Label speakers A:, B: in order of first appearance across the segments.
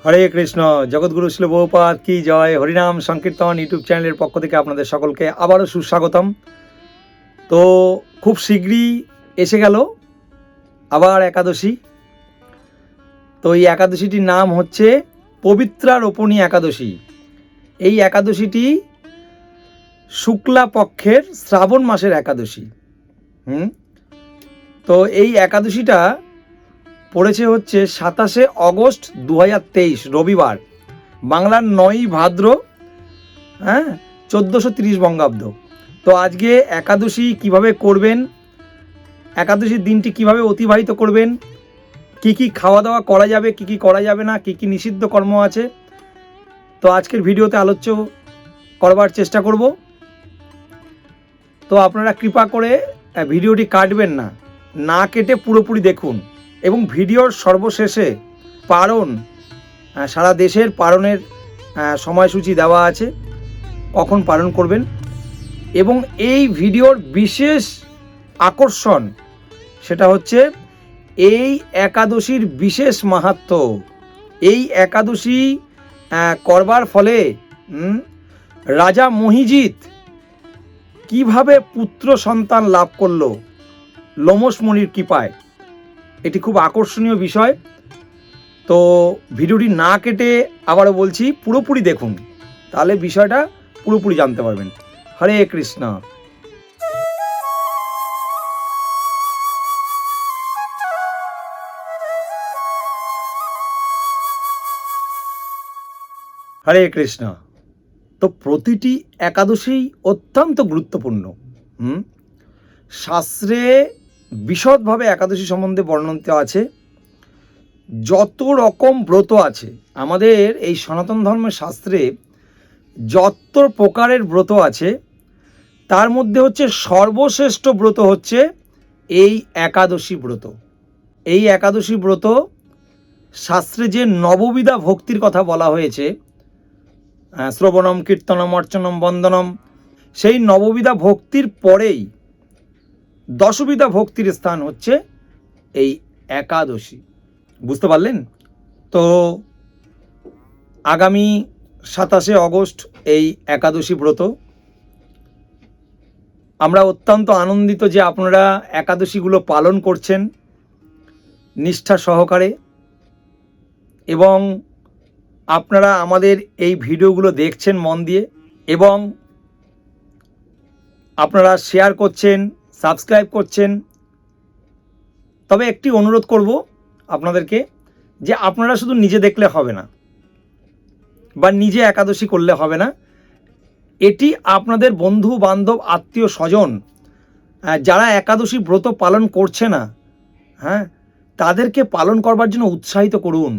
A: হরে কৃষ্ণ। জগৎগুরু শিল বহুপাদ কি জয়। হরিনাম সংকীর্তন ইউটিউব চ্যানেলের পক্ষ থেকে আপনাদের সকলকে আবারও সুস্বাগতম। তো খুব শীঘ্রই এসে গেল আবার একাদশী। তো এই একাদশীটির নাম হচ্ছে পবিত্রা রোপণী একাদশী। এই একাদশীটি শুক্লা পক্ষের শ্রাবণ মাসের একাদশী। তো এই একাদশীটা পড়েছে হচ্ছে 27শে অগস্ট 2023 রবিবার, বাংলার 9ই ভাদ্র 1430 বঙ্গাব্দ। তো আজকে একাদশী কিভাবে করবেন, একাদশীর দিনটি কিভাবে অতিবাহিত করবেন, কি কি খাওয়া দাওয়া করা যাবে, কি কি করা যাবে না, কি কি নিষিদ্ধ কর্ম আছে, তো আজকের ভিডিওতে আলোচ্য করবার চেষ্টা করব। তো আপনারা কৃপা করে ভিডিওটি কাটবেন না, না কেটে পুরোপুরি দেখুন। এবং ভিডিওর সর্বশেষে পারণ, সারা দেশের পারণের সময়সূচি দেওয়া আছে, কখন পালন করবেন। এবং এই ভিডিওর বিশেষ আকর্ষণ সেটা হচ্ছে এই একাদশীর বিশেষ মাহাত্ম্য। এই একাদশী করবার ফলে রাজা মহিজিৎ কিভাবে পুত্র সন্তান লাভ করলো লোমশ মুনির কৃপায়, এটি খুব আকর্ষণীয় বিষয়। তো ভিডিওটি না কেটে আবারও বলছি পুরোপুরি দেখুন, তাহলে বিষয়টা পুরোপুরি জানতে পারবেন। হরে কৃষ্ণ। হরে কৃষ্ণ। তো প্রতিটি একাদশী অত্যন্ত গুরুত্বপূর্ণ। শাস্ত্রে বিশদভাবে একাদশী সম্বন্ধে বর্ণিত আছে। যত রকম ব্রত আছে আমাদের এই সনাতন ধর্মের শাস্ত্রে, যত প্রকারের ব্রত আছে তার মধ্যে হচ্ছে সর্বশ্রেষ্ঠ ব্রত হচ্ছে এই একাদশী ব্রত। এই একাদশী ব্রত শাস্ত্রে যে নববিধা ভক্তির কথা বলা হয়েছে, শ্রবণম কীর্তনম অর্চনম বন্দনম, সেই নববিধা ভক্তির পরেই দশবিধা ভক্তির স্থান হচ্ছে এই একাদশী। বুঝতে পারলেন? তো আগামী 27শে অগস্ট এই একাদশী ব্রত। আমরা অত্যন্ত আনন্দিত যে আপনারা একাদশীগুলো পালন করছেন নিষ্ঠা সহকারে, এবং আপনারা আমাদের এই ভিডিওগুলো দেখছেন মন দিয়ে, এবং আপনারা শেয়ার করছেন, সাবস্ক্রাইব করছেন। তবে একটি অনুরোধ করব আপনাদেরকে, যে আপনারা শুধু নিজে দেখলে হবে না বা নিজে একাদশী করলে হবে না, এটি আপনাদের বন্ধু বান্ধব আত্মীয় স্বজন যারা একাদশী ব্রত পালন করছে না, তাদেরকে পালন করবার জন্য উৎসাহিত করুন।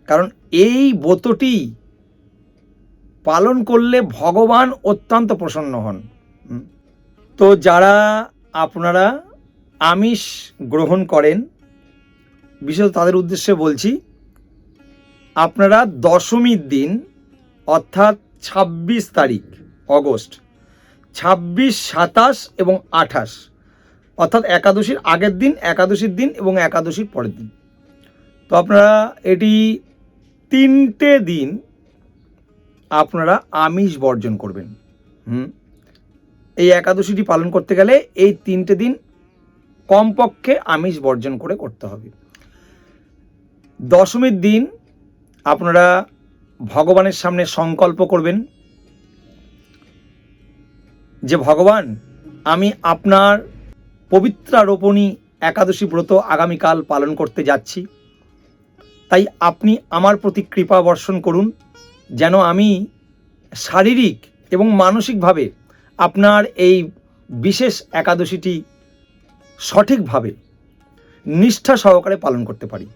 A: কারণ এই ব্রতটি পালন করলে ভগবান অত্যন্ত প্রসন্ন হন। তো যারা আপনারা আমিষ গ্রহণ করেন, বিশেষত তাদের উদ্দেশ্যে বলছি, আপনারা দশমীর দিন অর্থাৎ 26 তারিখ অগস্ট, 26, 27 এবং 28, অর্থাৎ একাদশীর আগের দিন, একাদশীর দিন এবং একাদশীর পরের দিন, তো আপনারা এটি 3টে দিন আপনারা আমিষ বর্জন করবেন। এই একাদশীটি পালন করতে গেলে এই 3টে দিন কমপক্ষে আমিষ বর্জন করে করতে হবে। দশমীর দিন আপনারা ভগবানের সামনে সংকল্প করবেন যে ভগবান, আমি আপনার পবিত্রা রোপণী একাদশী ব্রত আগামীকাল পালন করতে যাচ্ছি, তাই আপনি আমার প্রতি কৃপা বর্ষণ করুন, যেন আমি শারীরিক এবং মানসিকভাবে আপনার এই বিশেষ একাদশীটি সঠিকভাবে নিষ্ঠা সহকারে পালন করতে পারি।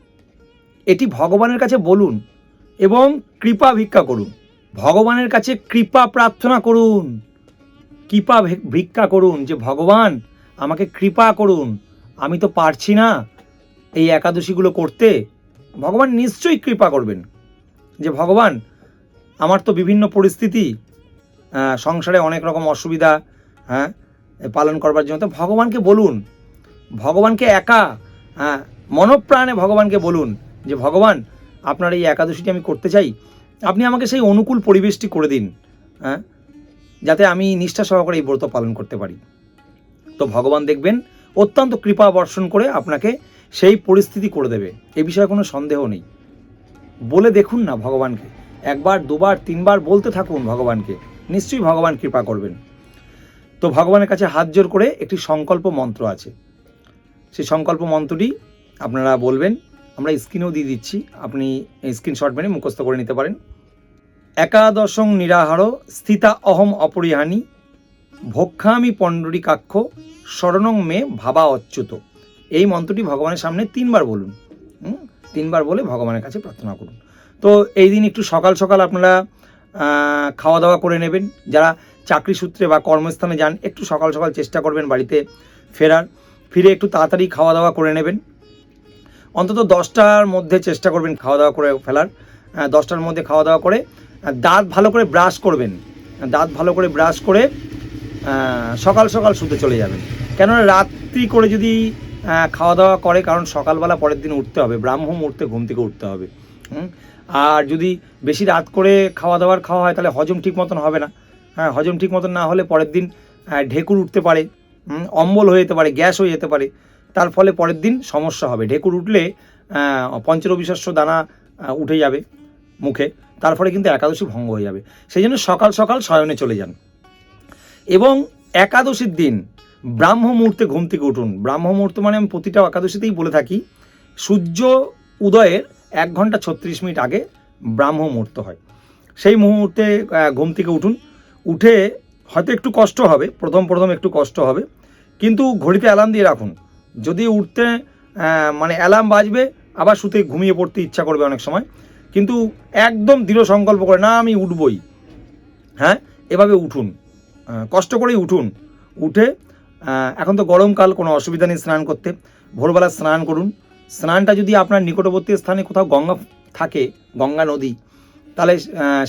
A: এটি ভগবানের কাছে বলুন এবং কৃপা ভিক্ষা করুন। ভগবানের কাছে কৃপা প্রার্থনা করুন, কৃপা ভিক্ষা করুন, যে ভগবান আমাকে কৃপা করুন, আমি তো পারছি না এই একাদশীগুলো করতে। ভগবান নিশ্চয়ই কৃপা করবেন, যে ভগবান আমার তো বিভিন্ন পরিস্থিতি, সংসারে অনেক রকম অসুবিধা পালন করবার জন্য। তো ভগবানকে বলুন, ভগবানকে একা মনপ্রাণে ভগবানকে বলুন যে ভগবান আপনার এই একাদশীটি আমি করতে চাই, আপনি আমাকে সেই অনুকূল পরিবেশটি করে দিন, হ্যাঁ, যাতে আমি নিষ্ঠা সহকারে এই ব্রত পালন করতে পারি। তো ভগবান দেখবেন অত্যন্ত কৃপা বর্ষণ করে আপনাকে সেই পরিস্থিতি করে দেবে, এ বিষয়ে কোনো সন্দেহ নেই। বলে দেখুন না ভগবানকে, একবার দুবার তিনবার বলতে থাকুন ভগবানকে, নিশ্চয়ই ভগবান কৃপা করবেন। তো ভগবানের কাছে হাত জোর করে একটি সংকল্প মন্ত্র আছে, সেই সংকল্প মন্ত্রটি আপনারা বলবেন, আমরা স্ক্রিনেও দিয়ে দিচ্ছি, আপনি স্ক্রিনশট মেনে মুখস্থ করে নিতে পারেন। একাদশং নিরাহার স্থিতা অহম অপরিহানি ভক্ষামি পণ্ডরীকাক্ষ শরণং মে ভাবা অচ্যুত। এই মন্ত্রটি ভগবানের সামনে 3বার বলুন, 3বার বলে ভগবানের কাছে প্রার্থনা করুন। তো এই দিন একটু সকাল সকাল আপনারা খাওয়া দাওয়া করে নেবেন। যারা চাকরি সূত্রে বা কর্মস্থানে যান, একটু সকাল সকাল চেষ্টা করবেন বাড়িতে ফিরে একটু তাড়াতাড়ি খাওয়া দাওয়া করে নেবেন। অন্তত 10টার মধ্যে চেষ্টা করবেন খাওয়া দাওয়া করে ফেলার। 10টার মধ্যে খাওয়া দাওয়া করে দাঁত ভালো করে ব্রাশ করবেন, দাঁত ভালো করে ব্রাশ করে সকাল সকাল শুতে চলে যাবেন। কেননা রাত্রি করে যদি খাওয়া দাওয়া করে, কারণ সকালবেলা পরের দিন উঠতে হবে, ব্রাহ্ম মুহূর্তে ঘুম থেকে উঠতে হবে। আর যদি বেশি রাত করে খাওয়া হয় তাহলে হজম ঠিক মতন হবে না। হ্যাঁ, হজম ঠিক মতন না হলে পরের দিন ঢেকুর উঠতে পারে, অম্বল হয়ে যেতে পারে, গ্যাস হয়ে যেতে পারে, তার ফলে পরের দিন সমস্যা হবে। ঢেকুর উঠলে পঞ্চরবিশস্য দানা উঠে যাবে মুখে, তার ফলে কিন্তু একাদশী ভঙ্গ হয়ে যাবে। সেই জন্য সকাল সকাল শয়নে চলে যান। এবং একাদশীর দিন ব্রাহ্ম মুহূর্তে ঘুম থেকে উঠুন। ব্রাহ্ম মুহূর্ত মানে আমি প্রতিটা একাদশীতেই বলে থাকি, সূর্য উদয়ের 1 ঘন্টা 36 মিনিট আগে ব্রাহ্ম মুহূর্ত হয়। সেই মুহূর্তে ঘুম থেকে উঠুন। উঠে হয়তো একটু কষ্ট হবে, প্রথম একটু কষ্ট হবে, কিন্তু ঘড়িতে অ্যালার্ম দিয়ে রাখুন। যদি উঠতে মানে অ্যালার্ম বাজবে, আবার শুতে ঘুমিয়ে পড়তে ইচ্ছা করবে অনেক সময়, কিন্তু একদম দৃঢ় সংকল্প করে না আমি উঠবই, হ্যাঁ, এভাবে উঠুন, কষ্ট করেই উঠুন। উঠে এখন তো গরমকাল, কোনো অসুবিধা নেই স্নান করতে, ভোরবেলা স্নান করুন। স্নানটা যদি আপনার নিকটবর্তী স্থানে কোথাও গঙ্গা থাকে, গঙ্গা নদী, তাহলে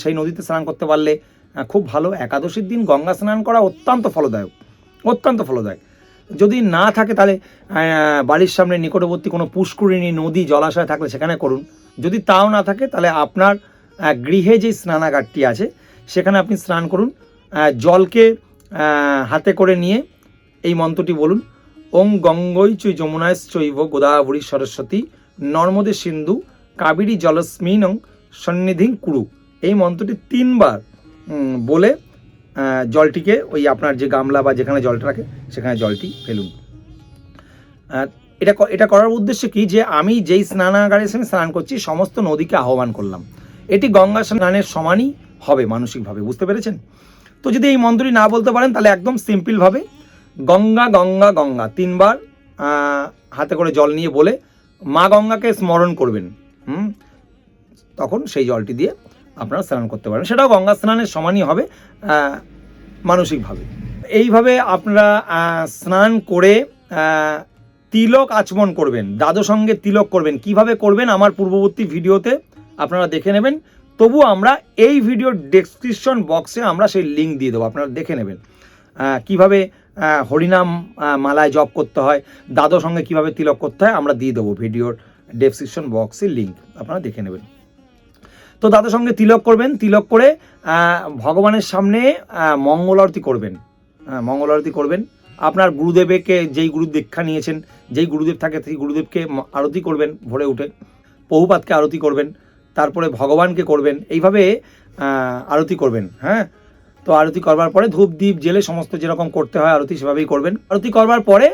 A: সেই নদীতে স্নান করতে পারলে খুব ভালো। একাদশীর দিন গঙ্গা স্নান করা অত্যন্ত ফলদায়ক, অত্যন্ত ফলদায়ক। যদি না থাকে তাহলে বাড়ির সামনে নিকটবর্তী কোনো পুষ্করিণী, নদী, জলাশয় থাকলে সেখানে করুন। যদি তাও না থাকে তাহলে আপনার গৃহে যে স্নানাগারটি আছে সেখানে আপনি স্নান করুন। জলকে হাতে করে নিয়ে এই মন্ত্রটি বলুন, ওং গঙ্গৈ চৈ যমুনাশ্চৈব গোদাবরী সরস্বতী নর্মদে সিন্ধু কাবেরী জলস্মিনং সন্নিধিং কুরু। এই মন্ত্রটি 3বার বলে জলটিকে ওই আপনার যে গামলা বা যেখানে জলটা রাখে সেখানে জলটি ফেলুন। এটা করার উদ্দেশ্য কি, যে আমি যেই স্নানাগারে স্নান করছি সমস্ত নদীকে আহ্বান করলাম। এটি গঙ্গা স্নানের সমানই হবে মানসিকভাবে, বুঝতে পেরেছেন? তো যদি এই মন্ত্রটি না বলতে পারেন তাহলে একদম সিম্পলভাবে গঙ্গা গঙ্গা গঙ্গা 3বার হাতে করে জল নিয়ে বলে মা গঙ্গাকে স্মরণ করবেন। তখন সেই জলটি দিয়ে আপনারা স্নান করতে পারেন, সেটাও গঙ্গা স্নানের সমানই হবে মানসিকভাবে। এইভাবে আপনারা স্নান করে তিলক আচমন করবেন, দ্বাদশঙ্গে তিলক করবেন। কিভাবে করবেন আমার পূর্ববর্তী ভিডিওতে আপনারা দেখে নেবেন। তবু আমরা এই ভিডিওর ডেসক্রিপশন বক্সে আমরা সেই লিঙ্ক দিয়ে দেবো, আপনারা দেখে নেবেন কিভাবে হরিনাম মালায় জপ করতে হয়, দ্বাদশঙ্গে কিভাবে তিলক করতে হয় আমরা দিয়ে দেবো ভিডিওর ডেসক্রিপশন বক্সে লিঙ্ক, আপনারা দেখে নেবেন। তো দ্বাদশঙ্গে তিলক করবেন, তিলক করে ভগবানের সামনে মঙ্গল আরতি করবেন। মঙ্গল আরতি করবেন, আপনার গুরুদেবকে, যেই গুরু দীক্ষা নিয়েছেন, যেই গুরুদেব থাকে সেই গুরুদেবকে আরতি করবেন, ভোরে উঠে প্রভুপাদকে আরতি করবেন, তারপরে ভগবানকে করবেন, এইভাবে আরতি করবেন। হ্যাঁ, তো আরতি করবার পরে ধূপ দ্বীপ জেলে সমস্ত যেরকম করতে হয় আরতি সেভাবেই করবেন। আরতি করবার পরে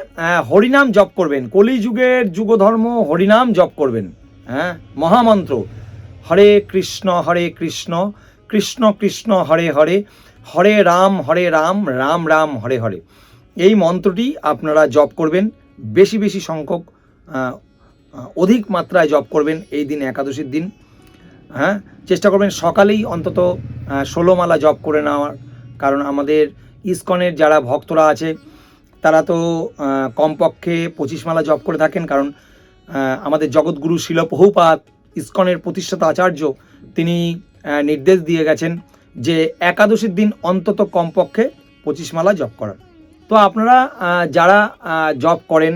A: হরিনাম জপ করবেন, কলিযুগের যুগধর্ম হরিনাম জপ করবেন। হ্যাঁ, মহামন্ত্র হরে কৃষ্ণ কৃষ্ণ কৃষ্ণ হরে হরে, হরে রাম রাম রাম হরে হরে। এই মন্ত্রটি আপনারা জপ করবেন, বেশি বেশি সংখ্যক অধিক মাত্রায় জপ করবেন এই দিন, একাদশীর দিন। হ্যাঁ, চেষ্টা করবেন সকালেই অন্তত 16 মালা জপ করে নেওয়ার, কারণ আমাদের ইসকনের যারা ভক্তরা আছে তারা তো কমপক্ষে 25 মালা জপ করে থাকেন, কারণ আমাদের জগৎগুরু শিল প্রভুপাদ ইসকনের প্রতিষ্ঠাতা আচার্য তিনি নির্দেশ দিয়ে গেছেন যে একাদশীর দিন অন্তত কমপক্ষে 25 মালা জপ করার। তো আপনারা যারা জপ করেন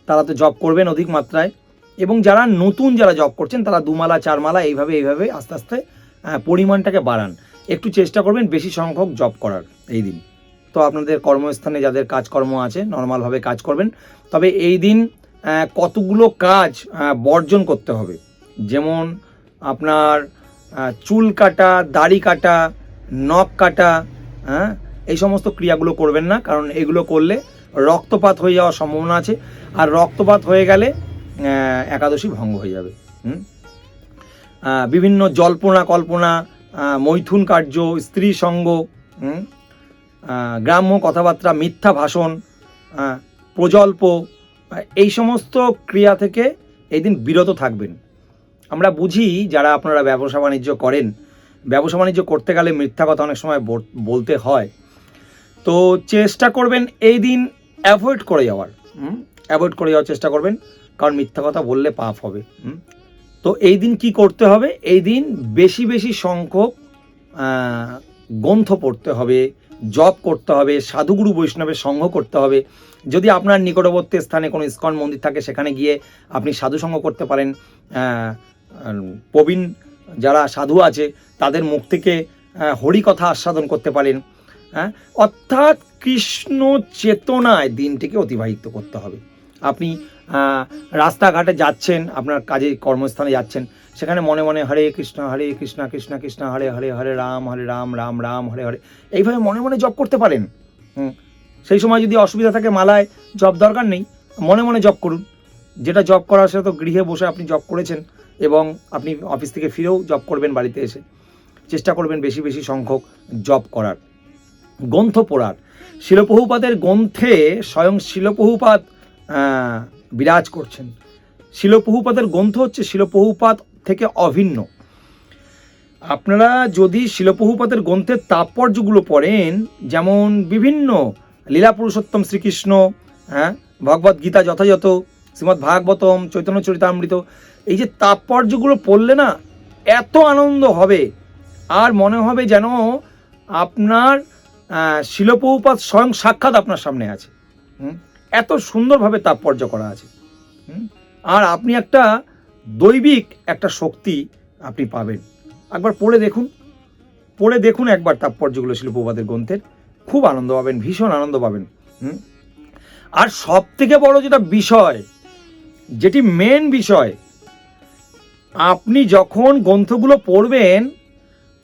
A: তারা তো জপ করবেন অধিক মাত্রায়, এবং যারা নতুন যারা জব করছেন তারা 2 মালা 4 মালা এইভাবে আস্তে আস্তে পরিমাণটাকে বাড়ান। একটু চেষ্টা করবেন বেশি সংখ্যক জব করার এই দিন। তো আপনাদের কর্মস্থানে যাদের কাজকর্ম আছে নর্মালভাবে কাজ করবেন। তবে এই দিন কতগুলো কাজ বর্জন করতে হবে, যেমন আপনার চুল কাটা, দাড়ি কাটা, নখ কাটা, এই সমস্ত ক্রিয়াগুলো করবেন না, কারণ এগুলো করলে রক্তপাত হয়ে যাওয়ার সম্ভাবনা আছে, আর রক্তপাত হয়ে গেলে একাদশী ভঙ্গ হয়ে যাবে। বিভিন্ন জল্পনা কল্পনা, মৈথুন কার্য, স্ত্রী সঙ্গ, গ্রাম্য কথাবার্তা, মিথ্যা ভাষণ, প্রজল্প, এই সমস্ত ক্রিয়া থেকে এই দিন বিরত থাকবেন। আমরা বুঝি যারা আপনারা ব্যবসা বাণিজ্য করেন, ব্যবসা বাণিজ্য করতে গেলে মিথ্যা কথা অনেক সময় বলতে হয়, তো চেষ্টা করবেন এই দিন অ্যাভয়েড করে যাওয়ার চেষ্টা করবেন, কারণ মিথ্যা কথা বললে পাপ হবে। তো এই দিন কি করতে হবে, এই দিন বেশি সংখ্যক গ্রন্থ পড়তে হবে, জপ করতে হবে, সাধুগুরু বৈষ্ণবের সঙ্গ করতে হবে। যদি আপনার নিকটবর্তী স্থানে কোনো ইস্কন মন্দির থাকে সেখানে গিয়ে আপনি সাধুসঙ্গ করতে পারেন। প্রবীণ যারা সাধু আছে তাদের মুখ থেকে হরিকথা আস্বাদন করতে পারেন। অর্থাৎ কৃষ্ণ চেতনায় দিনটিকে অতিবাহিত করতে হবে। আপনি রাস্তাঘাটে যাচ্ছেন, আপনার কাজে কর্মস্থানে যাচ্ছেন, সেখানে মনে মনে হরে কৃষ্ণ কৃষ্ণ কৃষ্ণ হরে হরে, হরে রাম রাম রাম হরে হরে, এইভাবে মনে মনে জপ করতে পারেন। সেই সময় যদি অসুবিধা থাকে মালায় জপ দরকার নেই, মনে মনে জপ করুন। যেটা জপ করার সেটা তো গৃহে বসে আপনি জপ করেছেন, এবং আপনি অফিস থেকে ফিরেও জপ করবেন বাড়িতে এসে। চেষ্টা করবেন বেশি সংখ্যক জপ করার, গ্রন্থ পড়ার। শিল প্রভুপাদের গ্রন্থে স্বয়ং শিল প্রভুপাদ বিরাজ করছেন। শিল প্রভুপাদের গ্রন্থ হচ্ছে শিল প্রভুপাদ থেকে অভিন্ন। আপনারা যদি শিল প্রভুপাদের গ্রন্থের তাৎপর্যগুলো পড়েন, যেমন বিভিন্ন লীলা পুরুষোত্তম শ্রীকৃষ্ণ, ভগবদ গীতা যথাযথ, শ্রীমদ্ ভাগবতম, চৈতন্য চরিতামৃত, এই যে তাৎপর্যগুলো পড়লে না এত আনন্দ হবে, আর মনে হবে যেন আপনার শিল প্রভুপাদ স্বয়ং সাক্ষাৎ আপনার সামনে আছে। এত সুন্দরভাবে তাৎপর্য করা আছে, আর আপনি একটা দৈবিক একটা শক্তি আপনি পাবেন। একবার পড়ে দেখুন একবার তাৎপর্যগুলো শিল প্রভুপাদের গ্রন্থের, খুব আনন্দ পাবেন, ভীষণ আনন্দ পাবেন। আর সব থেকে বড় যেটা বিষয়, যেটি মেন বিষয়, আপনি যখন গ্রন্থগুলো পড়বেন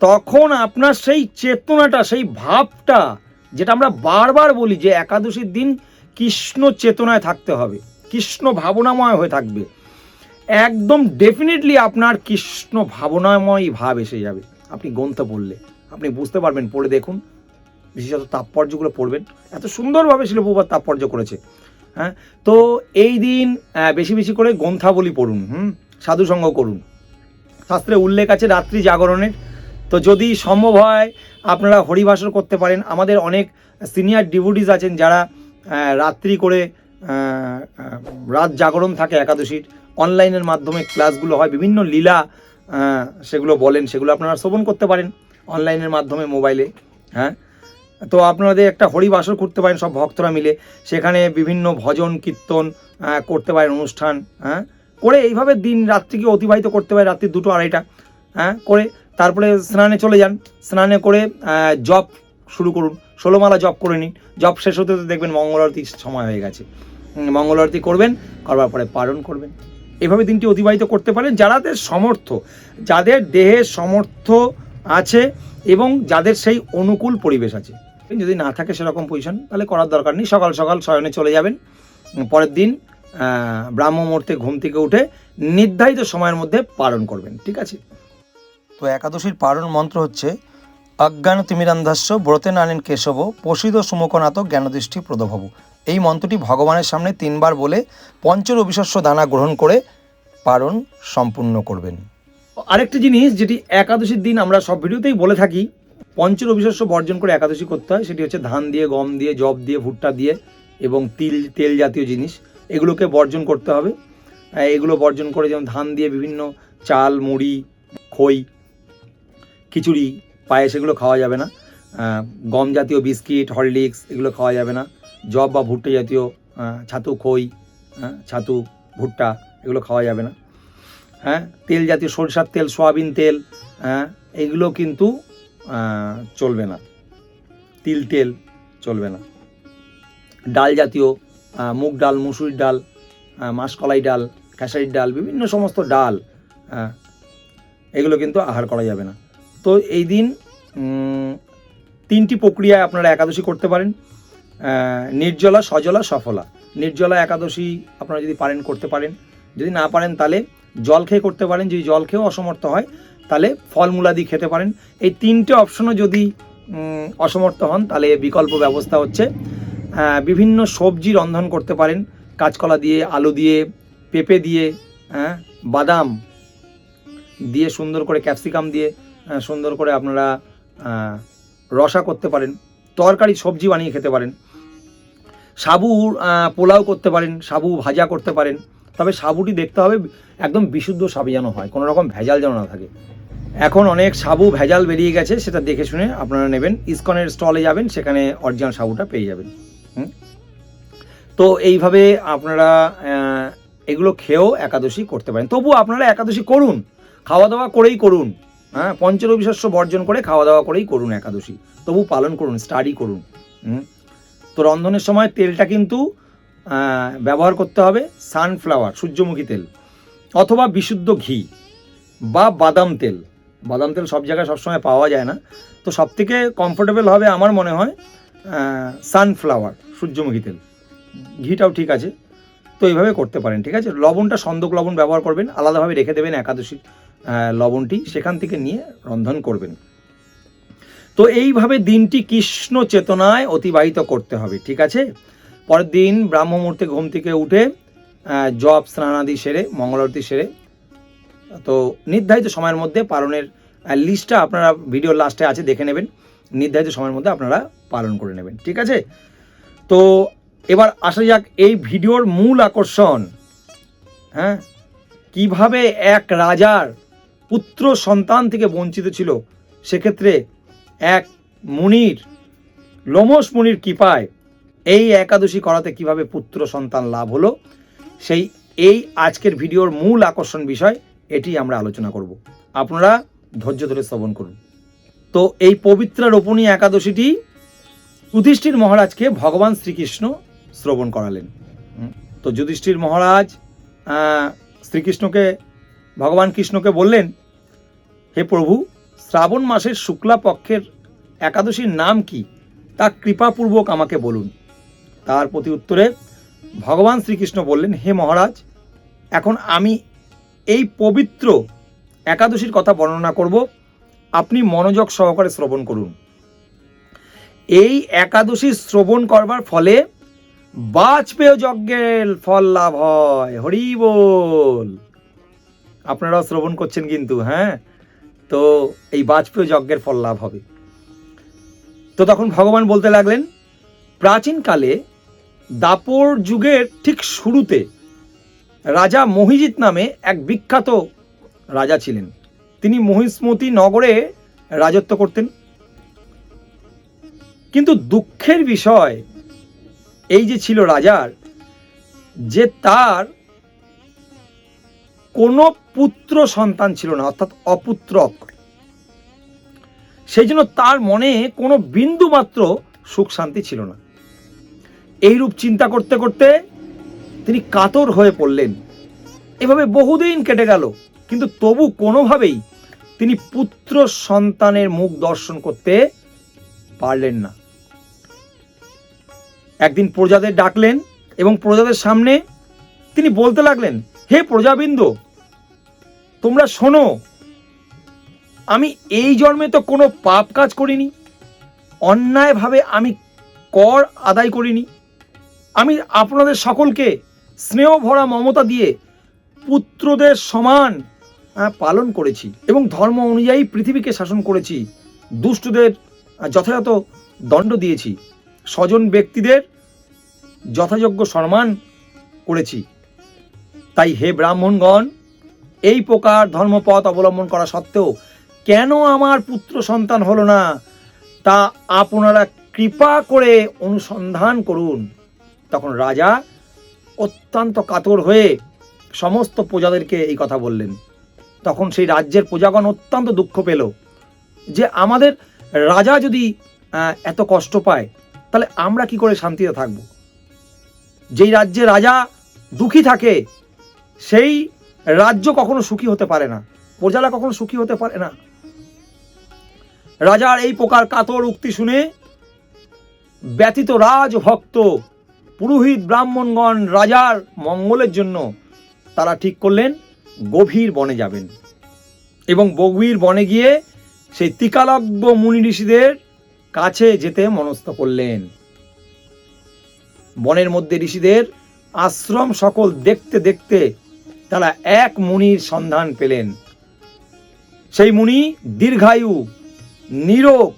A: তখন আপনার সেই চেতনাটা, সেই ভাবটা, যেটা আমরা বারবার বলি যে একাদশীর দিন কৃষ্ণ চেতনায় থাকতে হবে, কৃষ্ণ ভাবনাময় হয়ে থাকবে, একদম ডেফিনেটলি আপনার কৃষ্ণ ভাবনাময় ভাব এসে যাবে। আপনি গ্রন্থ পড়লে আপনি বুঝতে পারবেন, পড়ে দেখুন, বিশেষত তাৎপর্যগুলো পড়বেন, এত সুন্দরভাবে শিল প্রভুপাদ তাৎপর্য করেছে। তো এই দিন বেশি করে গ্রন্থাবলী পড়ুন, সাধুসঙ্গ করুন। শাস্ত্রে উল্লেখ আছে রাত্রি জাগরণের, তো যদি সম্ভব হয় আপনারা হরিবাসর করতে পারেন। আমাদের অনেক সিনিয়র ডিভোটিস আছেন যারা রাত্রি করে রাত জাগরণ থাকে একাদশীর, অনলাইনের মাধ্যমে ক্লাসগুলো হয়, বিভিন্ন লীলা সেগুলো বলেন, সেগুলো আপনারা শ্রবণ করতে পারেন অনলাইনের মাধ্যমে মোবাইলে। তো আপনাদের একটা হরিবাসর করতে পারেন সব ভক্তরা মিলে, সেখানে বিভিন্ন ভজন কীর্তন করতে পারেন, অনুষ্ঠান করে এইভাবে দিন রাত্রিকে অতিবাহিত করতে পারেন, রাত্রি 2-2:30 করে তারপরে স্নানে চলে যান। স্নানে করে জপ শুরু করুন, 16 মালা জপ করে নিন। জপ শেষ হতে দেখবেন মঙ্গল আরতির সময় হয়ে গেছে, মঙ্গল আরতি করবেন, করবার পরে পারণ করবেন। এভাবে দিনটি অতিবাহিত করতে পারেন। যাদের সামর্থ্য, যাদের দেহের সামর্থ্য আছে এবং যাদের সেই অনুকূল পরিবেশ আছে। যদি না থাকে সেরকম পজিশন, তাহলে করার দরকার নেই, সকাল শয়নে চলে যাবেন। পরের দিন ব্রাহ্ম মুহূর্তে ঘুম থেকে উঠে নির্ধারিত সময়ের মধ্যে পালন করবেন, ঠিক আছে? তো একাদশীর পালন মন্ত্র হচ্ছে অজ্ঞান তিমিরান্ধাস্য ব্রতে নানেন কেশব প্রসিদ সুমুখনাথ জ্ঞানদৃষ্টি প্রদভব। এই মন্ত্রটি ভগবানের সামনে 3 বার বলে পঞ্চরবিশস্য দানা গ্রহণ করে পালন সম্পূর্ণ করবেন। আরেকটি জিনিস যেটি একাদশীর দিন আমরা সব ভিডিওতেই বলে থাকি, পঞ্চরবিশস্য বর্জন করে একাদশী করতে হয়, সেটি হচ্ছে ধান দিয়ে, গম দিয়ে, জব দিয়ে, ভুট্টা দিয়ে এবং তেল জাতীয় জিনিস, এগুলোকে বর্জন করতে হবে। এগুলো বর্জন করে, যেমন ধান দিয়ে বিভিন্ন চাল, মুড়ি, খই, খিচুড়ি, পায়েস, এগুলো খাওয়া যাবে না। গম জাতীয় বিস্কিট, হরলিক্স, এগুলো খাওয়া যাবে না। জব বা ভুট্টা জাতীয় ছাতু, খই, ছাতু, ভুট্টা, এগুলো খাওয়া যাবে না। হ্যাঁ, তেল জাতীয় সরিষার তেল, সয়াবিন তেল, হ্যাঁ, এগুলো কিন্তু চলবে না। তিল তেল চলবে না। ডাল জাতীয় মুগ ডাল, মুসুরির ডাল, মাসকলাই ডাল, খেসারির ডাল, বিভিন্ন সমস্ত ডাল, এগুলো কিন্তু আহার করা যাবে না। তো এই দিন 3টি প্রক্রিয়ায় আপনারা একাদশী করতে পারেন। নির্জলা, সজলা, সফলা। নির্জলা একাদশী আপনারা যদি পারেন করতে পারেন, যদি না পারেন তাহলে জল খেয়ে করতে পারেন, যদি জল খেয়েও অসমর্থ হয় তাহলে ফলমূলাদি খেতে পারেন। এই 3টে অপশনও যদি অসমর্থ হন তাহলে বিকল্প ব্যবস্থা হচ্ছে বিভিন্ন সবজি রন্ধন করতে পারেন, কাঁচকলা দিয়ে, আলু দিয়ে, পেঁপে দিয়ে, বাদাম দিয়ে, সুন্দর করে ক্যাপসিকাম দিয়ে সুন্দর করে আপনারা রসা করতে পারেন, তরকারি সবজি বানিয়ে খেতে পারেন, সাবু পোলাও করতে পারেন, সাবু ভাজা করতে পারেন। তবে সাবুটি দেখতে হবে একদম বিশুদ্ধ সাবু যেন হয়, কোনো রকম ভেজাল যেন না থাকে। এখন অনেক সাবু ভেজাল বেরিয়ে গেছে, সেটা দেখে শুনে আপনারা নেবেন। ইসকনের স্টলে যাবেন, সেখানে অরিজিনাল সাবুটা পেয়ে যাবেন। তো এইভাবে আপনারা এগুলো খেয়েও একাদশী করতে পারেন। তবু আপনারা একাদশী করুন, খাওয়া দাওয়া করেই করুন, পঞ্চরবি শস্য বর্জন করে খাওয়া দাওয়া করেই করুন একাদশী, তবু পালন করুন, স্টাডি করুন। তো রন্ধনের সময় তেলটা কিন্তু ব্যবহার করতে হবে সানফ্লাওয়ার, সূর্যমুখী তেল, অথবা বিশুদ্ধ ঘি বা বাদাম তেল। বাদাম তেল সব জায়গায় সবসময় পাওয়া যায় না, তো সবথেকে কমফোর্টেবল হবে আমার মনে হয় সানফ্লাওয়ার, সূর্যমুখী তেল। ঘিটাও ঠিক আছে, তো এইভাবে করতে পারেন। ঠিক আছে, লবণটা সন্দক লবণ ব্যবহার করবেন, আলাদাভাবে রেখে দেবেন একাদশীর লবণটি, সেখান থেকে নিয়ে রন্ধন করবেন। তো এইভাবে দিনটি কৃষ্ণ চেতনায় অতিবাহিত করতে হবে। ঠিক আছে, পরের দিন ব্রাহ্ম মুহূর্তে ঘুম থেকে উঠে জপ স্নানাদি সেরে, মঙ্গলারতি সেরে, তো নির্ধারিত সময়ের মধ্যে পালনের লিস্টটা আপনারা ভিডিওর লাস্টে আছে, দেখে নেবেন। নির্ধারিত সময়ের মধ্যে আপনারা পালন করে নেবেন। ঠিক আছে, তো এবার আসা যাক এই ভিডিওর মূল আকর্ষণ। কিভাবে এক রাজার পুত্র সন্তান থেকে বঞ্চিত ছিল, সেক্ষেত্রে এক মুনির, লোমশ মুনির কৃপায় এই একাদশী করাতে কিভাবে পুত্র সন্তান লাভ হলো, এই আজকের ভিডিওর মূল আকর্ষণ বিষয়, এটি আমরা আলোচনা করব। আপনারা ধৈর্য ধরে শ্রবণ করুন। তো এই পবিত্র রোপণী একাদশীটি যুধিষ্ঠির মহারাজকে ভগবান শ্রীকৃষ্ণ শ্রবণ করালেন। তো যুধিষ্ঠির মহারাজ শ্রীকৃষ্ণকে, ভগবান কৃষ্ণকে বললেন, হে প্রভু, শ্রাবণ মাসের শুক্লা পক্ষের একাদশীর নাম কি, তা কৃপাপূর্বক আমাকে বলুন। তার প্রতি উত্তরে ভগবান শ্রীকৃষ্ণ বললেন, হে মহারাজ, এখন আমি এই পবিত্র একাদশীর কথা বর্ণনা করব, আপনি মনোযোগ সহকারে শ্রবণ করুন। এই একাদশী শ্রবণ করবার ফলে বাজপেয় যজ্ঞের ফল লাভ হয়। হরি বল। আপনারাও শ্রবণ করছেন কিন্তু, তো এই বাজপেয় যজ্ঞের ফল লাভ হবে। তো তখন ভগবান বলতে লাগলেন, প্রাচীনকালে দাপর যুগের ঠিক শুরুতে রাজা মহিজিৎ নামে এক বিখ্যাত রাজা ছিলেন। তিনি মহিষ্মতি নগরে রাজত্ব করতেন। কিন্তু দুঃখের বিষয় এই যে ছিল রাজার, যে তার কোনো পুত্র সন্তান ছিল না, অর্থাৎ অপুত্রক। সেই জন্য তার মনে কোনো বিন্দু মাত্র সুখ শান্তি ছিল না। এইরূপ চিন্তা করতে করতে তিনি কাতর হয়ে পড়লেন। এভাবে বহুদিন কেটে গেল, কিন্তু তবু কোনোভাবেই তিনি পুত্র সন্তানের মুখ দর্শন করতে পারলেন না। একদিন প্রজাদের ডাকলেন এবং প্রজাদের সামনে তিনি বলতে লাগলেন, হে প্রজাবৃন্দ, তোমরা শোনো, আমি এই জন্মে তো কোনো পাপ কাজ করিনি, অন্যায়ভাবে আমি কর আদায় করিনি। আমি আপনাদের সকলকে স্নেহ ভরা মমতা দিয়ে পুত্রদের সমান পালন করেছি এবং ধর্ম অনুযায়ী পৃথিবীকে শাসন করেছি। দুষ্টদের যথাযথ দণ্ড দিয়েছি, স্বজন ব্যক্তিদের যথাযোগ্য সম্মান করেছি। তাই হে ব্রাহ্মণগণ, এই প্রকার ধর্মপথ অবলম্বন করা সত্ত্বেও কেন আমার পুত্র সন্তান হলো না, তা আপনারা কৃপা করে অনুসন্ধান করুন। তখন রাজা অত্যন্ত কাতর হয়ে সমস্ত প্রজাদেরকে এই কথা বললেন। তখন সেই রাজ্যের প্রজাগণ অত্যন্ত দুঃখ পেল যে আমাদের রাজা যদি এত কষ্ট পায়, তাহলে আমরা কি করে শান্তিতে থাকব? যেই রাজ্যে রাজা দুঃখী থাকে সেই রাজ্য কখনো সুখী হতে পারে না, প্রজারা কখনো সুখী হতে পারে না। রাজার এই প্রকার কাতর উক্তি শুনে ব্যতীত রাজভক্ত পুরোহিত ব্রাহ্মণগণ রাজার মঙ্গলের জন্য তারা ঠিক করলেন গভীর বনে যাবেন এবং গভীর বনে গিয়ে সেই টিকালজ্ঞ মুনি ঋষিদের কাছে যেতে মনস্থ করলেন। বনের মধ্যে ঋষিদের আশ্রম সকল দেখতে দেখতে তারা এক মুনির সন্ধান পেলেন। সেই মুনি দীর্ঘায়ু, নিরোগ,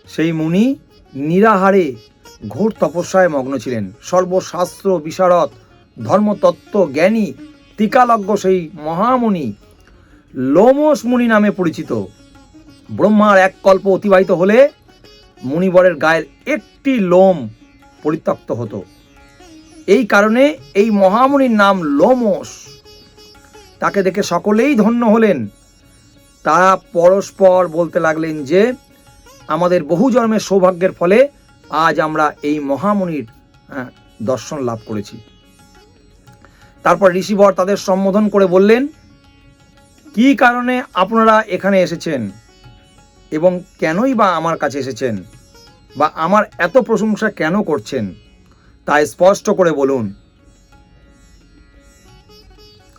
A: সেই মুনি নিরাহারে ঘোর তপস্যায় মগ্ন ছিলেন। সর্বশাস্ত্র বিশারদ, ধর্মতত্ত্ব জ্ঞানী টিকালজ্ঞ সেই মহামুনি লোমশ মুনি নামে পরিচিত। ব্রহ্মার এক কল্প অতিবাহিত হলে মুনিবরের গায়ের একটি লোম পরিত্যক্ত হতো। এই কারণে এই মহামুনির নাম লোমশ। তাকে দেখে সকলেই ধন্য হলেন। তারা পরস্পর বলতে লাগলেন যে আমাদের বহু জন্মের সৌভাগ্যের ফলে আজ আমরা এই মহামুনির দর্শন লাভ করেছি। তারপর ঋষিবর তাদের সম্বোধন করে বললেন, কি কারণে আপনারা এখানে এসেছেন এবং কেনই বা আমার কাছে এসেছেন, বা আমার এত প্রশংসা কেন করছেন, তাই স্পষ্ট করে বলুন।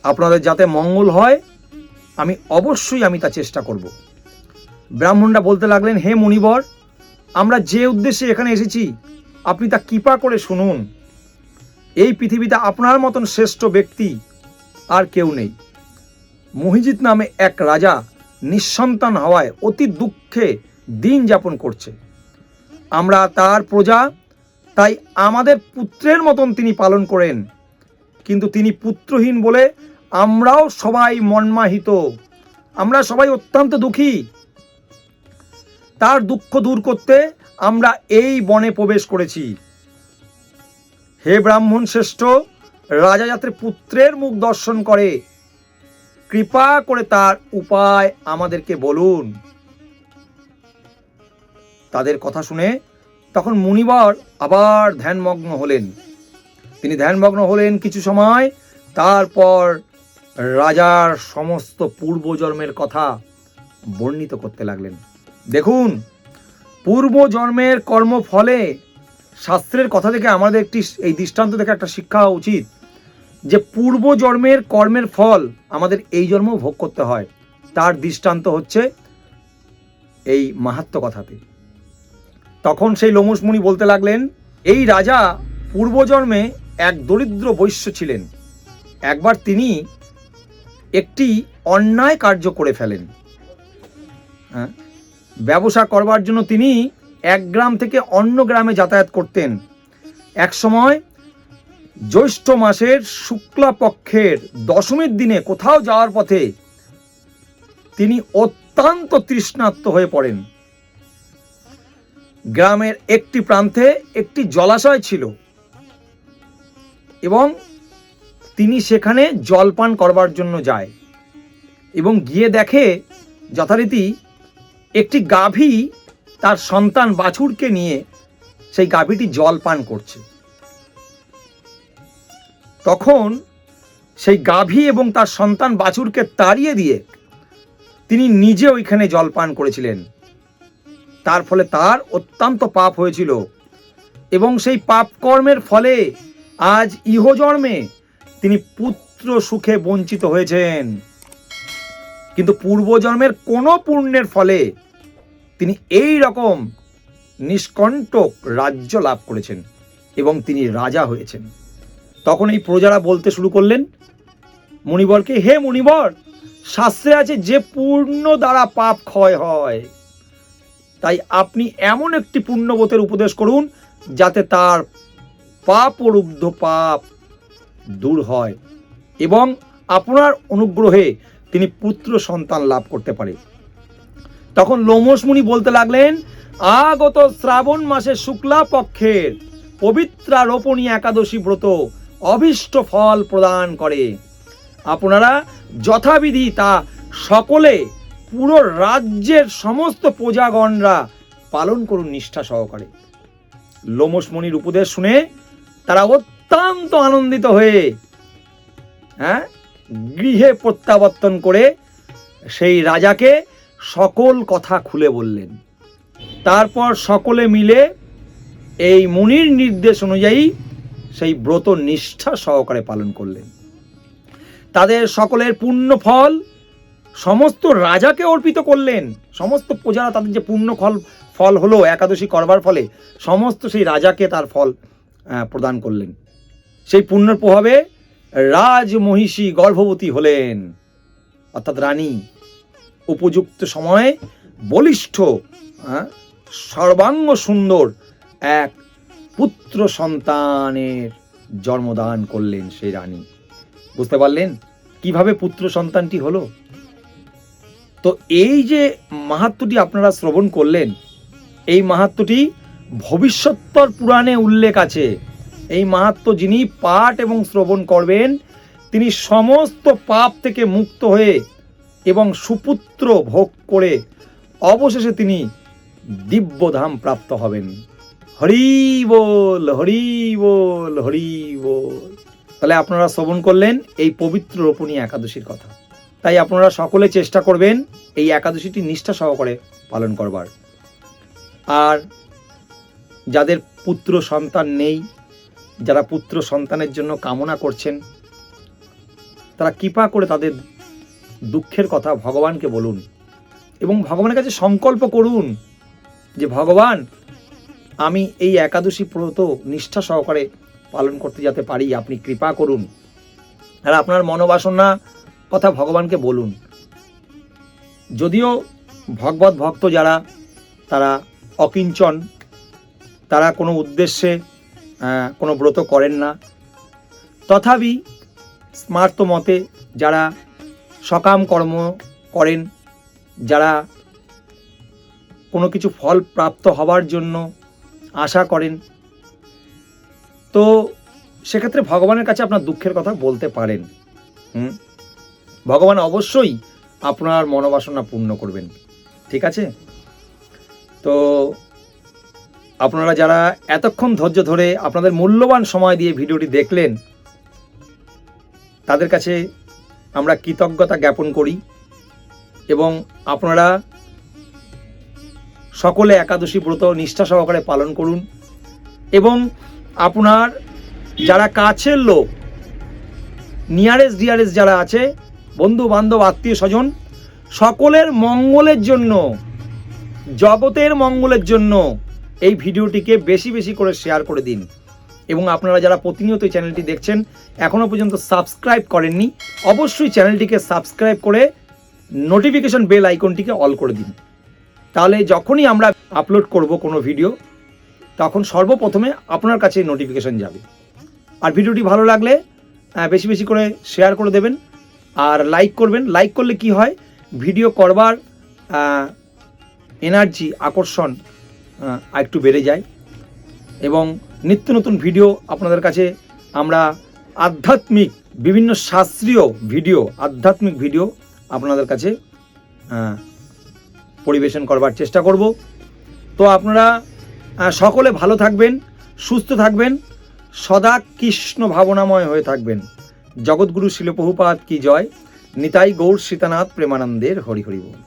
A: আপনাদের যাতে মঙ্গল হয় আমি অবশ্যই তা চেষ্টা করব। ব্রাহ্মণরা বলতে লাগলেন, হে মুনিবর, আমরা যে উদ্দেশ্যে এখানে এসেছি আপনি তা কৃপা করে শুনুন। এই পৃথিবীতে আপনার মতন শ্রেষ্ঠ ব্যক্তি আর কেউ নেই। মহিজিৎ নামে এক রাজা নিঃসন্তান হওয়ায় অতি দুঃখে দিন যাপন করছে। আমরা তার প্রজা, তাই আমাদের পুত্রের মতন তিনি পালন করেন, কিন্তু তিনি পুত্রহীন বলে আমরাও সবাই মর্মাহিত, আমরা সবাই অত্যন্ত দুঃখী। তার দুঃখ দূর করতে আমরা এই বনে প্রবেশ করেছি। হে ব্রাহ্মণ শ্রেষ্ঠ, রাজা যাতে পুত্রের মুখ দর্শন করে, কৃপা করে তার উপায় আমাদেরকে বলুন। তাদের কথা শুনে তখন মুনিবর আবার ধ্যানমগ্ন হলেন। তিনি ধ্যানমগ্ন হলেন কিছু সময়, তারপর রাজার সমস্ত পূর্বজন্মের কথা বর্ণিত করতে লাগলেন। দেখুন, পূর্বজন্মের কর্মফলে শাস্ত্রের কথা থেকে আমাদের এই দৃষ্টান্ত থেকে একটা শিক্ষা হওয়া উচিত যে পূর্বজন্মের কর্মের ফল আমাদের এই জন্মও ভোগ করতে হয়। তার দৃষ্টান্ত হচ্ছে এই মাহাত্ম্য কথাতে। তখন সেই লোমশ মুনি বলতে লাগলেন, এই রাজা পূর্বজন্মে এক দরিদ্র বৈশ্য ছিলেন। একবার তিনি একটি অন্যায় কার্য করে ফেলেন। ব্যবসা করবার জন্য তিনি এক গ্রাম থেকে অন্য গ্রামে যাতায়াত করতেন। এক সময় জ্যৈষ্ঠ মাসের শুক্লা পক্ষের দশমীর দিনে কোথাও যাওয়ার পথে তিনি অত্যন্ত তৃষ্ণার্ত হয়ে পড়েন। গ্রামের একটি প্রান্তে একটি জলাশয় ছিল এবং তিনি সেখানে জলপান করবার জন্য যায় এবং গিয়ে দেখে যথারীতি একটি গাভী তার সন্তান বাছুরকে নিয়ে সেই গাভীটি জল পান করছে। তখন সেই গাভী এবং তার সন্তান বাছুরকে তাড়িয়ে দিয়ে তিনি নিজে ওইখানে জল পান করেছিলেন। তার ফলে তার অত্যন্ত পাপ হয়েছিল এবং সেই পাপ কর্মের ফলে আজ ইহজন্মে তিনি পুত্র সুখে বঞ্চিত হয়েছেন। কিন্তু পূর্বজন্মের কোনো পুণ্যের ফলে তিনি এই রকম নিষ্কণ্টক রাজ্য লাভ করেছেন এবং তিনি রাজা হয়েছেন। তখন এই প্রজারা বলতে শুরু করলেন মুনিবরকে, হে মুনিবর, শাস্ত্রে আছে যে পুণ্য দ্বারা পাপ ক্ষয় হয়, তাই আপনি এমন একটি পুণ্যব্রতের উপদেশ করুন যাতে তার পাপরুদ্ধ পাপ দূর হয় এবং আপনার অনুগ্রহে তিনি পুত্র সন্তান লাভ করতে পারে। তখন লোমশ মুনি বলতে লাগলেন, আগত শ্রাবণ মাসের শুক্লা পক্ষের পবিত্রা রোপণী একাদশী ব্রত অভীষ্ট ফল প্রদান করে। আপনারা যথাবিধি তা সকলে পুরো রাজ্যের সমস্ত প্রজাগণরা পালন করুন নিষ্ঠা সহকারে। লোমশ মুনির উপদেশ শুনে তারা অত্যন্ত আনন্দিত হয়ে গৃহে প্রত্যাবর্তন করে সেই রাজাকে সকল কথা খুলে বললেন। তারপর সকলে মিলে এই মুনির নির্দেশ অনুযায়ী সেই ব্রত নিষ্ঠা সহকারে পালন করলেন। তাদের সকলের পুণ্য ফল সমস্ত রাজাকে অর্পিত করলেন। সমস্ত প্রজারা তাদের যে পুণ্য ফল হলো একাদশী করবার ফলে সমস্ত সেই রাজাকে তার ফল প্রদান করলেন। সেই পুণ্যের প্রভাবে রাজমহিষী গর্ভবতী হলেন, অর্থাৎ রানী উপযুক্ত সময়ে বলিষ্ঠ সর্বাঙ্গ সুন্দর এক পুত্র সন্তানের জন্মদান করলেন সেই রানী। বুঝতে পারলেন কিভাবে পুত্র সন্তানটি হলো? তো এই যে মাহাত্ম্যটি আপনারা শ্রবণ করলেন, এই মাহাত্ম্যটি ভবিষ্যত্তর পুরাণে উল্লেখ আছে। এই মাহাত্ম্য যিনি পাঠ এবং শ্রবণ করবেন তিনি সমস্ত পাপ থেকে মুক্ত হয়ে এবং সুপুত্র ভোগ করে অবশেষে তিনি দিব্যধাম প্রাপ্ত হবেন। হরি বল, হরি বল, হরি বল। তাহলে আপনারা শ্রবণ করলেন এই পবিত্র রোপণী একাদশীর কথা। তাই আপনারা সকলে চেষ্টা করবেন এই একাদশীটি নিষ্ঠা সহকারে পালন করবার। আর যাদের পুত্র সন্তান নেই, যারা পুত্র সন্তানের জন্য কামনা করছেন, তারা কৃপা করে তাদের দুঃখের কথা ভগবানকে বলুন এবং ভগবানের কাছে সংকল্প করুন যে ভগবান, আমি এই একাদশী ব্রত নিষ্ঠা সহকারে পালন করতে যাতে পারি, আপনি কৃপা করুন। আর আপনার মনোবাসনা কথা ভগবানকে বলুন। যদিও ভগবত ভক্ত যারা তারা অকিঞ্চন, তারা কোনো উদ্দেশ্যে কোনো ব্রত করেন না, তথাপি স্মার্ত মতে যারা সকাম কর্ম করেন, যারা কোনো কিছু ফল প্রাপ্ত হবার জন্য আশা করেন, তো সেক্ষেত্রে ভগবানের কাছে আপনার দুঃখের কথা বলতে পারেন। ভগবান অবশ্যই আপনার মনোবাসনা পূর্ণ করবেন। ঠিক আছে? তো আপনারা যারা এতক্ষণ ধৈর্য ধরে আপনাদের মূল্যবান সময় দিয়ে ভিডিওটি দেখলেন, তাদের কাছে আমরা কৃতজ্ঞতা জ্ঞাপন করি এবং আপনারা সকলে একাদশী ব্রত নিষ্ঠা সহকারে পালন করুন এবং আপনার যারা কাছের লোক, নিয়ারেস্ট ডিয়ারেস্ট যারা আছে, বন্ধু বান্ধব আত্মীয় স্বজন, সকলের মঙ্গলের জন্য, জগতের মঙ্গলের জন্য এই ভিডিওটিকে বেশি বেশি করে শেয়ার করে দিন। এবং আপনারা যারা প্রতিনিয়ত এই চ্যানেলটি দেখছেন, এখনও পর্যন্ত সাবস্ক্রাইব করেননি, অবশ্যই চ্যানেলটিকে সাবস্ক্রাইব করে নোটিফিকেশন বেল আইকনটিকে অল করে দিন। তাহলে যখনই আমরা আপলোড করব কোনো ভিডিও, তখন সর্বপ্রথমে আপনার কাছে নোটিফিকেশন যাবে। আর ভিডিওটি ভালো লাগলে বেশি বেশি করে শেয়ার করে দেবেন আর লাইক করবেন। লাইক করলে কি হয়, ভিডিও করবার এনার্জি, আকর্ষণ একটু বেড়ে যায় এবং নিত্য নতুন ভিডিও আপনাদের কাছে আমরা আধ্যাত্মিক বিভিন্ন শাস্ত্রীয় ভিডিও, আধ্যাত্মিক ভিডিও আপনাদের কাছে পরিবেশন করবার চেষ্টা করব। তো আপনারা সকলে ভালো থাকবেন, সুস্থ থাকবেন, সদা কৃষ্ণ ভাবনাময় হয়ে থাকবেন। জগৎগুরু শিল প্রভুপাদ কি জয়। নিতাই গৌর সীতানাথ প্রেমানন্দের হরি হরি বল।